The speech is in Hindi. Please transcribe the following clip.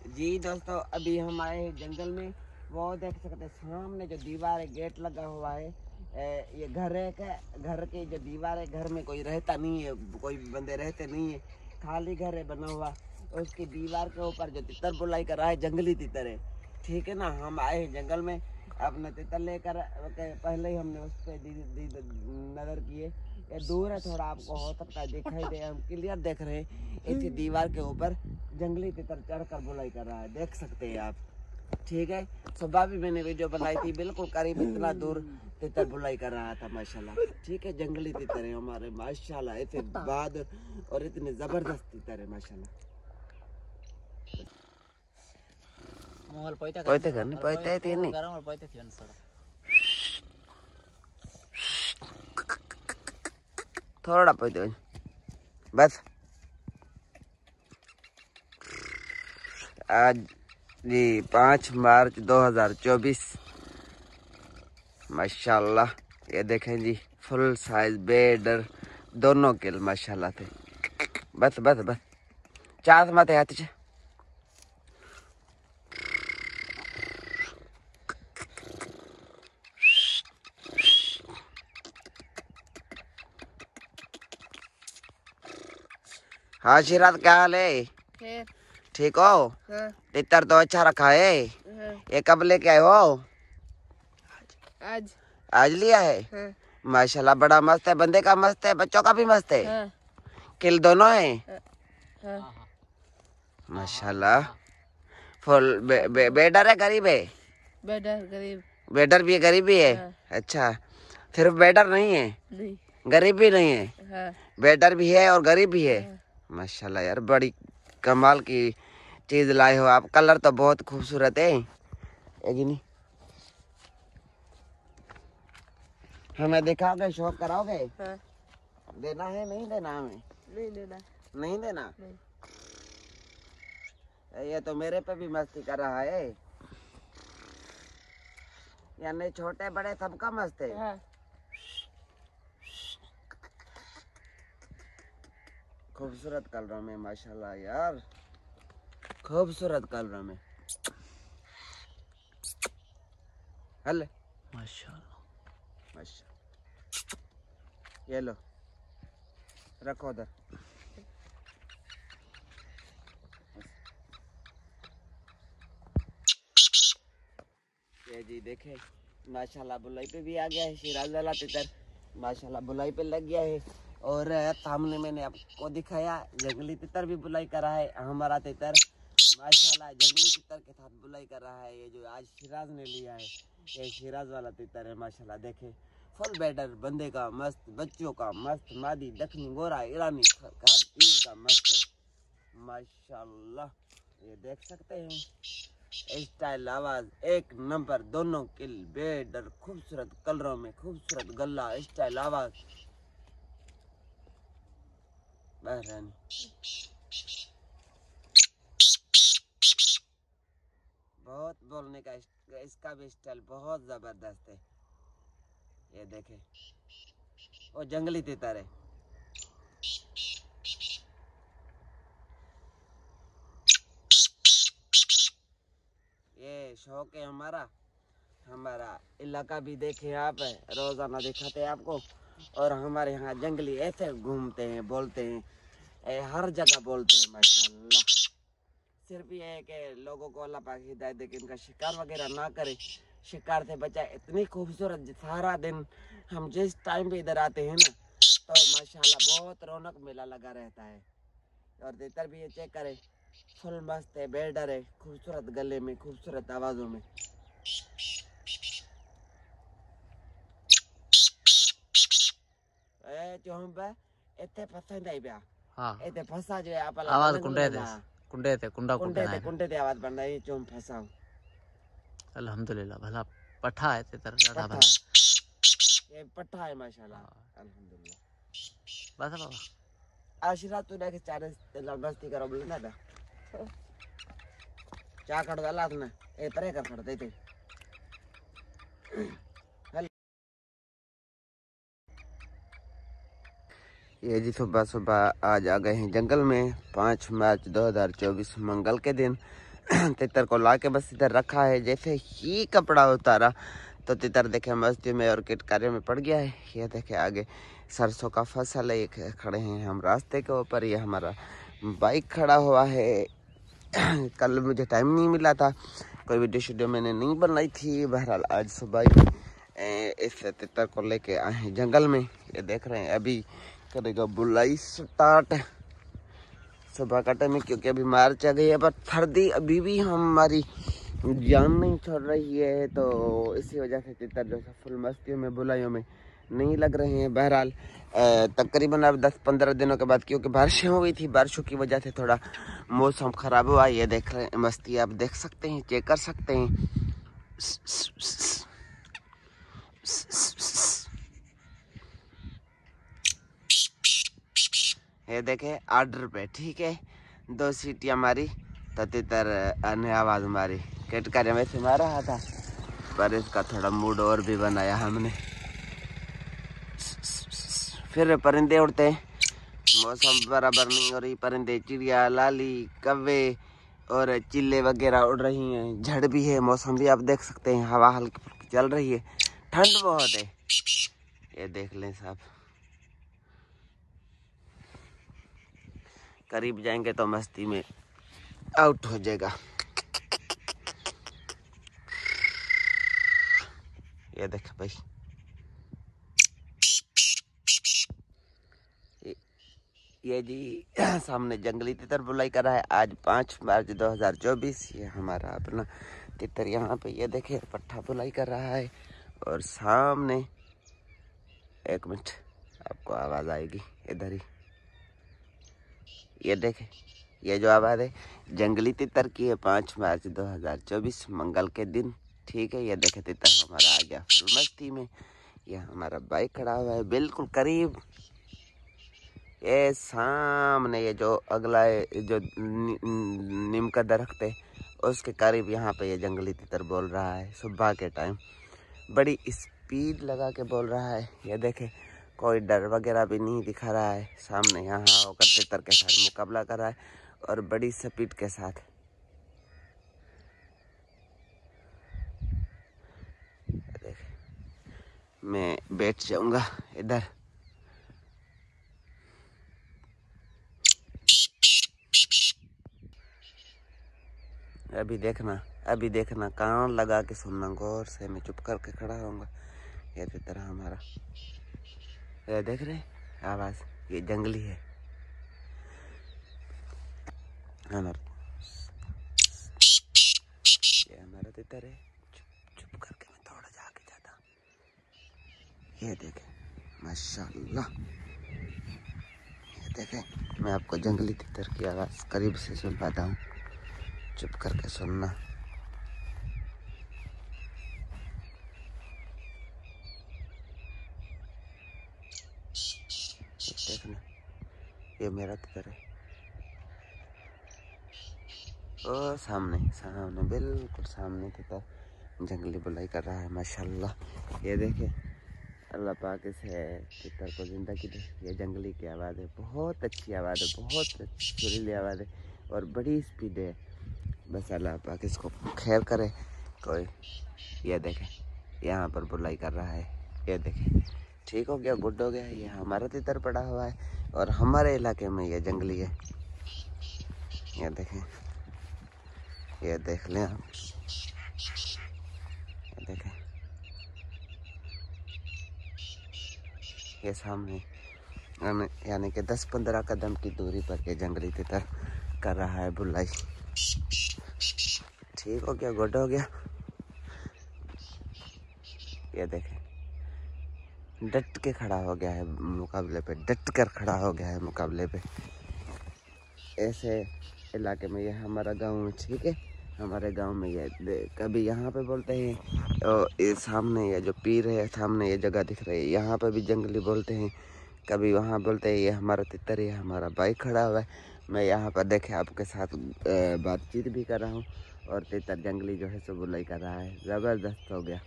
जी दोस्तों, अभी हम आए हैं जंगल में। वो देख सकते हैं सामने जो दीवार है, गेट लगा हुआ है। ये घर है, घर की जो दीवार है, घर में कोई रहता नहीं है, कोई बंदे रहते नहीं है, खाली घर है बना हुआ। उसकी दीवार के ऊपर जो तितर बुलाई कर रहा है, जंगली तितर है। ठीक है ना, हम आए हैं जंगल में अपने तितर लेकर। पहले ही हमने उस पर नजर किए। ये दूर है थोड़ा, आपको हो सकता है दिखाई दे, हम क्लियर देख रहे हैं। इसी दीवार के ऊपर जंगली तितर चढ़कर बुलाई कर रहा है, देख सकते हैं आप। ठीक है, सुबह भी मैंने वीडियो बनाई थी, बिल्कुल करीब इतना दूर तितर बुलाई कर रहा था माशाल्लाह। ठीक है, जंगली तितर है हमारे माशाल्लाह, इतने बहादुर और इतने जबरदस्त तितर है माशाल्लाह। पोइते करने पोइते थी नहीं थोड़ा पोइते बस। आज जी 5 मार्च 2024 माशाल्लाह। ये देखें जी, फुल साइज बेडर दोनों किल माशाल्लाह थे। बस बस बस चार मत हाथ से। हाँ शिरात, क्या हाल है? ठीक हो? तितर तो अच्छा रखा है। ये कब लेके आए हो? आज लिया है। माशाल्लाह बड़ा मस्त है, बंदे का मस्त है, बच्चों का भी मस्त है। किल दोनों है माशाल्लाह। फुल बेडर है, गरीब है? बेडर भी है, गरीब भी है। अच्छा, सिर्फ बेडर नहीं है, गरीब भी नहीं है, बेडर भी है और गरीब भी है। माशाल्लाह यार, बड़ी कमाल की चीज लाए हो आप। कलर तो बहुत खूबसूरत है, नहीं? हमें दिखाओगे, शौक कराओगे? देना है, नहीं देना? हमें नहीं देना। ये तो मेरे पे भी मस्ती कर रहा है, यानी छोटे बड़े सबका मस्त है। खूबसूरत कलरों में माशाल्लाह यार, खूबसूरत कलरों में। हल माशाल्लाह माशाल्लाह। ये लो, रखो उधर। ये जी देखे माशाल्लाह, बुलाई पे भी आ गया है शिराज वाला तितर। माशाल्लाह बुलाई पे लग गया है। और सामने मैंने आपको दिखाया, जंगली तितर भी बुलाई कर रहा है। हमारा तितर माशाल्लाह जंगली तितर के साथ बुलाई कर रहा है। ये जो आज शिराज ने लिया है, ये शिराज वाला तितर है माशाल्लाह। देखे फुल बेडर, बंदे का मस्त, बच्चों का मस्त, मादी दक्षिणी गोरा ईरानी हर चीज का मस्त माशाल्लाह। ये देख सकते हैं, स्टाइल आवाज एक नंबर, दोनों किल बेडर, खूबसूरत कलरों में, खूबसूरत गला, स्टाइल आवाज बहरानी। बहुत बोलने का इसका भी स्टाइल बहुत जबरदस्त है। ये देखे, वो जंगली तितर है। ये शौक है हमारा। हमारा इलाका भी देखे आप, रोजाना दिखाते हैं आपको। और हमारे यहाँ जंगली ऐसे घूमते हैं, बोलते हैं, हर जगह बोलते हैं माशाल्लाह। सिर्फ ये है कि लोगों को अल्लाह पाक हिदायत दे कि इनका शिकार वगैरह ना करे, शिकार से बचाए। इतनी खूबसूरत, सारा दिन हम जिस टाइम पे इधर आते हैं ना, तो माशाल्लाह बहुत रौनक मेला लगा रहता है। और तितर भी ये चेक करे, फुल मस्त है, बेडर है, खूबसूरत गले में, खूबसूरत आवाजों में। जो हम इतने पसंद आई ब्या, इतने फंसा जो है आप आवाज कुंडे थे आवाज बन रही है, जो फंसा। अल्हम्दुलिल्लाह भला पठा है तितर ज्यादा भला। ये पट्टा है माशाल्लाह अल्हम्दुलिल्लाह। बस बाबा आशीर्वाद तू देख चारे मस्ती करो भी ना था चा कट दला ना ए परे कर खड़ते थे। ये जी सुबह सुबह आज आ गए हैं जंगल में 5 मार्च 2024 मंगल के दिन। तितर को लाके बस इधर रखा है। जैसे ही कपड़ा उतारा तो तितर देखे मस्ती में और किटकारे में पड़ गया है। ये देखे आगे सरसों का फसल है, ये खड़े हैं हम रास्ते के ऊपर। ये हमारा बाइक खड़ा हुआ है। कल मुझे टाइम नहीं मिला था, कोई वीडियो मैंने नहीं बनाई थी। बहरहाल आज सुबह इस तितर को लेके आए हैं जंगल में। ये देख रहे हैं अभी करेगा बुलाई स्टार्ट सुबह का टाइम, क्योंकि अभी मार्च आ गई है, पर सर्दी अभी भी हमारी जान नहीं छोड़ रही है। तो इसी वजह से तितर जो है फुल मस्तियों में बुलाइयों में नहीं लग रहे हैं। बहरहाल तकरीबन अब 10-15 दिनों के बाद, क्योंकि बारिशें हुई थी, बारिशों की वजह से थोड़ा मौसम खराब हुआ। ये देख रहे हैं मस्ती, आप देख सकते हैं, चेक कर सकते हैं। ये देखे आर्डर पे, ठीक है। 2 सीटियां मारी तो तितर ने आवाज मारी। किटकारे में से मार रहा था, पर इसका थोड़ा मूड और भी बनाया हमने। फिर परिंदे उड़ते, मौसम बराबर नहीं हो रही, परिंदे, चिड़िया, लाली, कव्वे और चिल्ले वगैरह उड़ रही हैं। झड़ भी है, मौसम भी आप देख सकते हैं, हवा हल्की फुल्की चल रही है, ठंड बहुत है। ये देख लें साहब, करीब जाएंगे तो मस्ती में आउट हो जाएगा। ये देख भाई, ये जी सामने जंगली तितर बुलाई कर रहा है। आज 5 मार्च 2024। ये हमारा अपना तितर यहाँ पे ये देखे पट्ठा बुलाई कर रहा है। और सामने 1 मिनट आपको आवाज आएगी इधर ही, ये देखे, ये जो आवाज है जंगली तितर की है। 5 मार्च 2024 मंगल के दिन, ठीक है। ये देखे तितर हमारा आ गया फुल मस्ती में। ये हमारा बाइक खड़ा हुआ है बिल्कुल करीब। ये सामने ये जो अगला है, जो नीम का दरख्त है, उसके करीब यहाँ पे ये जंगली तितर बोल रहा है। सुबह के टाइम बड़ी स्पीड लगा के बोल रहा है। ये देखे कोई डर वगैरह भी नहीं दिखा रहा है। सामने यहाँ होकर तितर के साथ मुकाबला कर रहा है और बड़ी स्पीड के साथ। देखे मैं बैठ जाऊंगा इधर। अभी देखना कान लगा के सुनना गौर से। मैं चुप करके खड़ा रहूंगा। ये तितर हमारा, ये देख रहे आवाज, ये जंगली है हमारा, ये हमारा तितर है। चुप करके मैं थोड़ा जाके जाता। ये देखे माशाल्लाह, ये देखे, मैं आपको जंगली तितर की आवाज करीब से सुन पाता हूँ। चुप करके सुनना। देखना, ये मेरा तितर है। ओ सामने बिल्कुल सामने तितर जंगली बुलाई कर रहा है माशाल्लाह। ये देखे अल्लाह पाक से तितर को जिंदगी दे। ये जंगली की आवाज़ है, बहुत अच्छी आवाज़ है, बहुत अच्छी सुरीली आवाज़ है और बड़ी स्पीड है। बस अल्लाह पाक इसको खैर करे। कोई ये देखे यहाँ पर बुलाई कर रहा है। ये देखे ठीक हो गया, गुड हो गया। ये हमारा तितर पड़ा हुआ है और हमारे इलाके में ये जंगली है। ये देखें, ये देख लें आप, ये देखें, ये सामने यानी कि 10-15 कदम की दूरी पर ये जंगली तितर कर रहा है बुलाई। ठीक हो गया, गुड हो गया। ये देखें डट के खड़ा हो गया है मुकाबले पे, डट कर खड़ा हो गया है मुकाबले पे। ऐसे इलाके में ये हमारा गांव है, ठीक है। हमारे गांव में ये कभी यहाँ पे बोलते हैं और ये सामने ये जो पीर है, सामने ये जगह दिख रही है, यहाँ पे भी जंगली बोलते हैं। कभी वहाँ बोलते हैं। ये हमारा तितर है, हमारा बाइक खड़ा हुआ है। मैं यहाँ पर देखे आपके साथ बातचीत भी कर रहा हूँ और तितर जंगली जो है सो बुलाई कर रहा है। ज़बरदस्त हो गया।